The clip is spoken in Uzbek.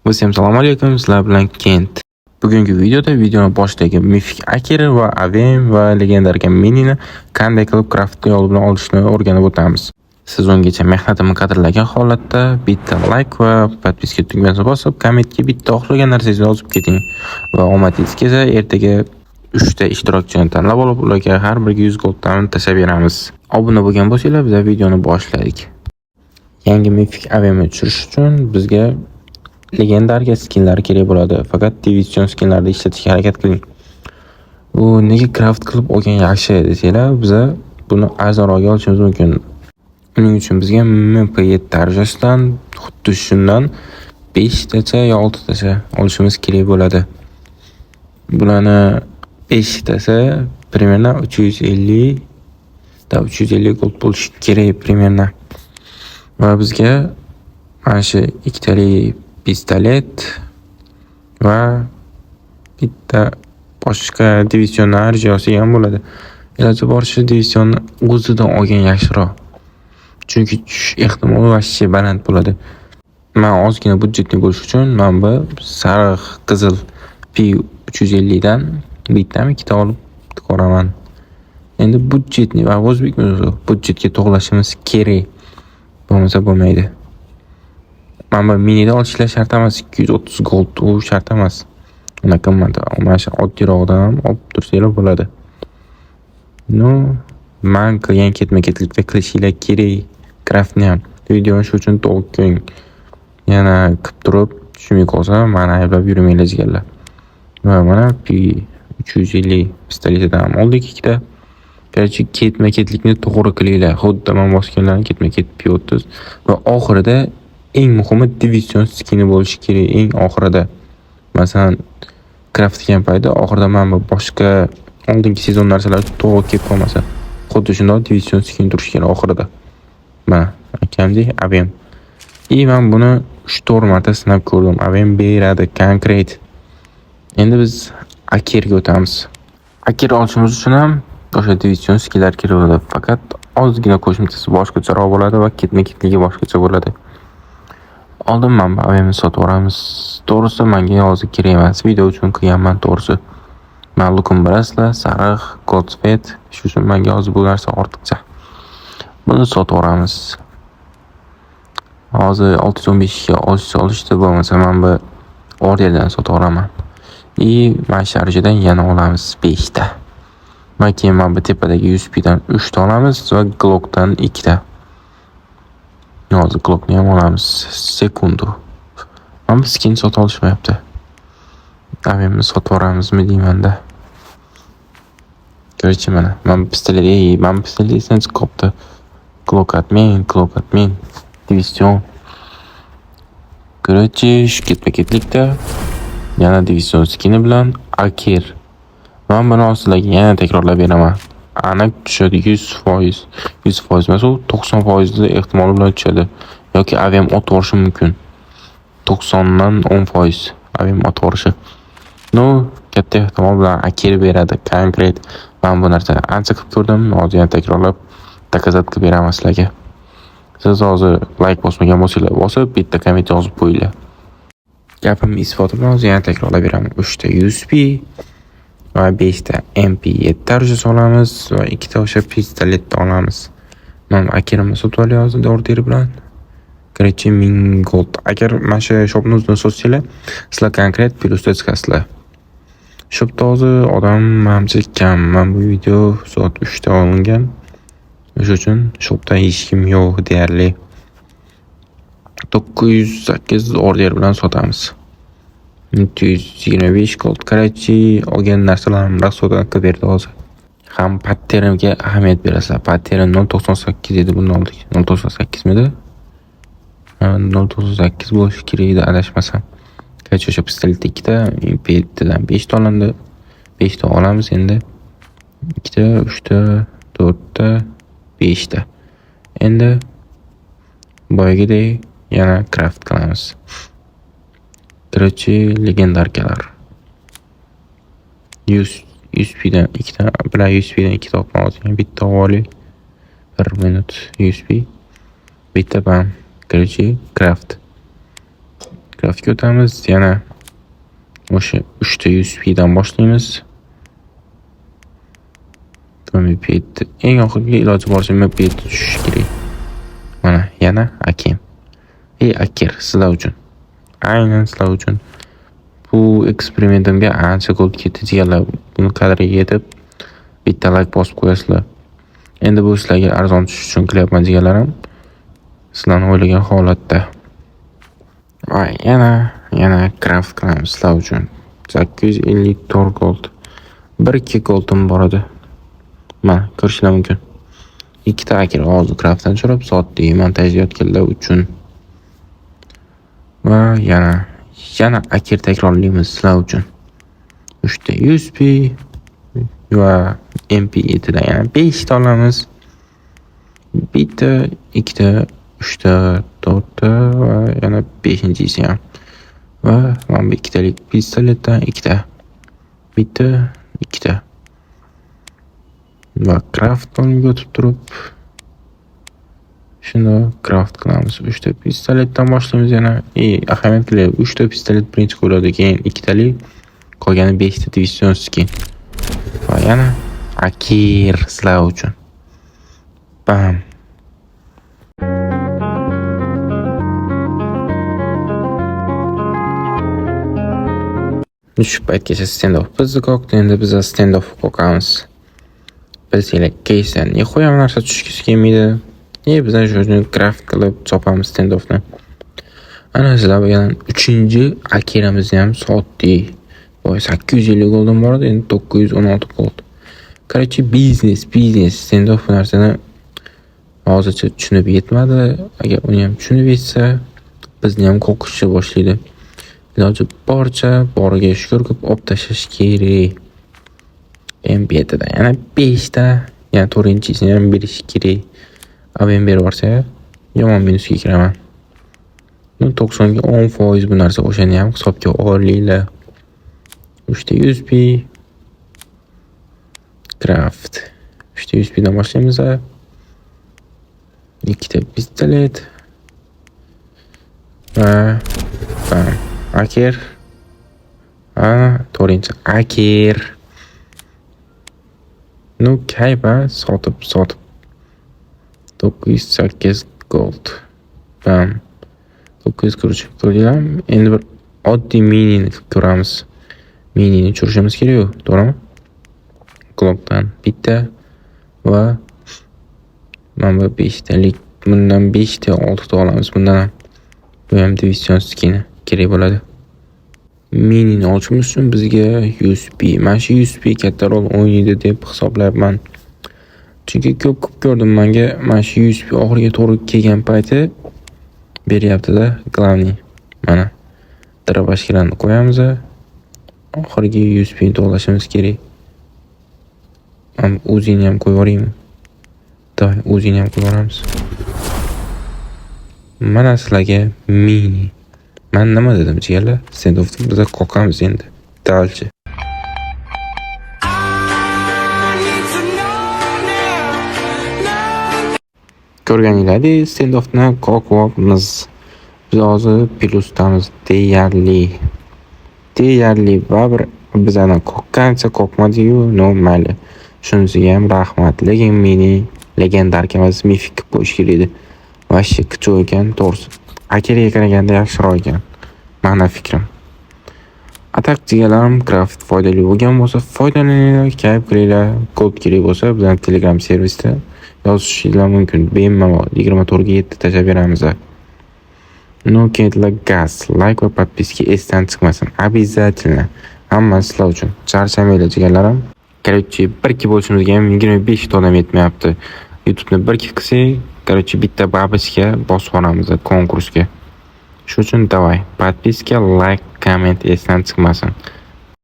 Assalomu alaykum, sizlar bilan Kent. Bugungi videoni boshdagi mifik Aker va Avem va legendarga minini qanday qilib craft yo'li bilan olishni o'rganib o'tamiz. Siz ungacha mehnatimni qadrlagan holatda bitta like va podpiska tugmasini bosib, kommentga bitta xohlagan narsangizni yozib keting va omadingiz kelsa ertaga 3 ta ishtirokchini tanlab olib, ularga har biriga 100 golddan tashlab beramiz. Obuna bo'lgan bo'lsanglar, biz videoni boshladik. Yangi mifik Avemni tushirish uchun bizga legendarga skinlar kerak bo'ladi. Faqat division skinlarni ishlatishga harakat qiling. U nega craft qilib olgan yaxshi desanglar, biz buni arzonroq olishimiz mumkin. Uning uchun bizga MP7 darajasidan xuddi shundan 5 tacha yo 6 tacha olishimiz kerak bo'ladi. Bularni 5 tasi примерно 350 gold bo'lishi kerak примерно. Va bizga mana shu ikkitali pistolet va bitta boshqa divizionlar arjiyasi ham bo'ladi. Iloji boricha divisionni o'zidan olgan yaxshiroq. Chunki tushish ehtimoli vashchi baland bo'ladi. Men ozgina budjetni bo'lish uchun men bu sariq qizil P350 dan bittami ikkita olib ko'raman. Endi budjetni va o'zbekmiz budjetga to'g'lashimiz kerak. Bo'lmasa bo'lmaydi. Mana minida olishlar shart emas, 230 gold u shart emas. Unaqa mana shu oddiyroqdan olib tursanglar bo'ladi. Men qilgan ketma-ketlikda qilishinglar kerak. Craftni ham videoni shu uchun to'liq ko'ring. Yana qilib turib tushunmay qolsa, meni ayblab yurmanglar jigarlar. Va mana P350 pistoletidan oldik ikkita. Qarchi ketma-ketlikni to'g'ri qilinglar. Xuddi men bosganlarni ketma-ket P30 va oxirida eng muhimi division skini bo'lishi kerak eng oxirida. Masalan, craft qilgan paytda oxirida men boshqa oldingi sezon narsalar to'g'ri kelib qolmasa, xuddi shunday division skin turishi kerak oxirida. Mana akamdek Avem. Men buni 3-4 marta sinab ko'rdim. Avem beradi konkret. Endi biz Akerga o'tamiz. Aker olishimiz uchun ham o'sha division skinlar kerak bo'ladi. Faqat ozgina qo'shimchasi boshqacharoq bo'ladi va ketma-ketligi boshqacha bo'ladi. Oldin men Avemni sotib olamiz. To'g'risi menga hozir kerak emas. Video uchun qilganman to'g'risi. Men lukum bilasizlar, sariq, goldsvet, shu uchun menga hozir bu narsa ortiqcha. Buni sotib olamiz. Hozir 615 ga olishdi, bo'lmasa men bu orderdan sotib olaman. Men sharjadan yana olamiz 5 ta. Keyin men bu tepadagi USP dan 3 ta olamiz va Glockdan 2 ta. Hozir Glockni ham olamiz. Sekundu. Men bu skin sotib olishmayapti. Avemni sotib olamizmi deymanda. Qarchi mana. Men pistolet esen chiqibdi. Glock atmen. Division. Qarchi shu ketma-ketlikda yana division skini bilan Aker. Men buni sizlarga yana takrorlab beraman. Aniq tushadi 100%. 100% emas, u 90% ehtimol bilan tushadi. Yoki Avem ot orishi mumkin. 90 dan 10% Avem ot orishi. Katta ehtimol bilan Aker beradi konkret. Men bu narsani ancha qilib ko'rdim. Hozir yana takrorlab takazat qilib beraman sizlarga. Siz hozir like bosmagan bo'lsangiz, bosib bitta komment yozib qo'yinglar. Gapimni isboti bilan hozir yana takrorlab beraman. 3 ta USP va 5 ta MP7 darajasi olamiz va 2 ta o'sha pistoletni olamiz. Men Akerimni sotib olyapman order bilan. Qarchi 1000 gold. Agar mana shu shopni o'zidan sotsanglar, sizlar konkret plyusda chiqasizlar. Shopda hozir odam mamcha kam. Men bu video soat 3 da olingan. O'sha uchun shopda hech kim yo'q deyarli. 908 order bilan sotamiz. 125 gold. Qarchi olgan narsalarimni rasoddan qilib berdi hozir. Ham patternga ahamiyat berasizlar. Pattern 098 edi, buni oldik. 098 midi? 098 bo'lishi kerak edi, adashmasam. Qarchi o'sha pistolet 2 ta, MP7 dan 5 ta olindi. 5 ta olamiz endi. 2 ta, 3 ta, 4 ta, 5 ta. Endi boyagidek yana craft qilamiz. Qarchi legendarkalar. USP dan 2 ta, bilan USP dan 2 ta olib bitta oliy. 1 minut USB. Bitta bam. Короче, Craftga o'tamiz. Yana o'sha 3 ta USBdan boshlaymiz. MP'da eng oxirgi iloji boricha MP'da tushish kerak. Mana yana Akem. Aker sizlar uchun. Aynan sizlar uchun. Bu eksperimentimga ancha go'l ketdi deganlar. Buni qadriga yetib bitta like bosib qo'yasizlar. Endi bu sizlarga arzon tushish uchun qilyapman deganlarim. Sizlarning o'ylagan holatda. Va yana craft qilamiz sizlar uchun. 854 gold. 1-2 goldim bor edi. Mana ko'rishlar mumkin. 2 ta aker hozir craftdan tushirib sotdik montajlayotganlar uchun. Va yana aker takrorlaymiz sizlar uchun. 3 ta USB va MP7 dan yana 5 ta olamiz. Bitta, 2 ta, 3 ta, 4 ta va yana 5-inchisi ham. Va mana 2 talik pistoletdan 2 ta. Bitta, 2 ta. Va craft bo'limiga o'tib turib shunda craft qilamiz. 3 ta pistoletdan boshlaymiz yana. Ahamiyatli 3 ta pistolet birinchi qo'yiladi, keyin 2 talik, qolgani 5 ta division skin. Va yana aker sizlar uchun. Bam. Shu paytgacha standoff bizni qoqdi, endi biz standoff qoqamiz. Bilsanglar, keysdan nihoya narsa tushgisi kelmaydi. Bizdan shuni craft qilib chopamiz standoffni. Ana sizlar bilan 3-chi akeramizni ham sotdik. Boy 850 goldan bor edi, endi 916 gold. Короче, biznes standoff narsani hozircha tushunib yetmadi. Agar uni ham tushunib yetsa, bizni ham qo'qishni boshlaydi. Iloji boricha boriga shukur qilib olib tashlash kerak. MP7 dan yana 5 ta, yana 4-inchisini ham berish kerak. Avem berib yuborsa, yomon minusga kiraman. 90 ga 10% bu narsa o'shani ham hisobga olinglar. 3 ta USB craft. 3 ta USB dan boshlaymiz. 2 ta pistolet. Va bam. Aker. 4-inchi aker. Kayba sotib 908 gold. Bam. 940 ko'rdilar. Endi bir oddiy minini ko'ramiz. Minini tushirishimiz kerak-ku, to'g'rimi? Glockdan bitta va mana bu 5 talik. Bundan 5 ta, 6 ta olamiz bundan ham. Bu ham division skini kerak bo'ladi. Minini ochishimiz uchun bizga USB. Mana shu USB katta rol o'ynaydi deb hisoblayapman. Chunki ko'p ko'rdim menga mana shu USB oxiriga to'g'ri kelgan payti beryapti-da, glavniy. Mana drabashkalarni qo'yamiz. Oxirgi USB ni to'g'lashimiz kerak. O'zini ham qo'yib yuboraymi? Davay, o'zini ham qo'yib yuboramiz. Mana sizlarga mini. Men nima dedim jigarlar? Standoffni biz qoqamiz endi. Dalchi. Ko'rganinglardek, standoffni qoqyapmiz. Biz hozir plusdamiz deyarli baribir bizani qoqqancha qoqmadi-yu, mayli. Shunisiga ham rahmat. Lekin mini legendarka emas, mifik qo'yish kerak edi. Vashshi kichik ekan, to'g'risi. Akeriga qaraganda yaxshiroq ekan. Mana fikrim. Atak jigarlarim craft foydali bo'lgan bo'lsa, foydalaninglar, kayf qilinglar. Kod kerak bo'lsa, bizning Telegram servisida yozishinglar mumkin. Bemalol 24 ga 7 tashlab beramiz. Kentlar gaz, like va podpiska esdan chiqmasin. Обязательно. Hamma sizlar uchun. Charchamanglar jigarlarim. Короче, 1-2 bo'lishimizga ham 25 ta odam yetmayapti. YouTube'ni 1-2 qilsak, короче, bitta babichka bosib olamiz konkursga. Shuning uchun davay, podpiska, like, komment esdan chiqmasin.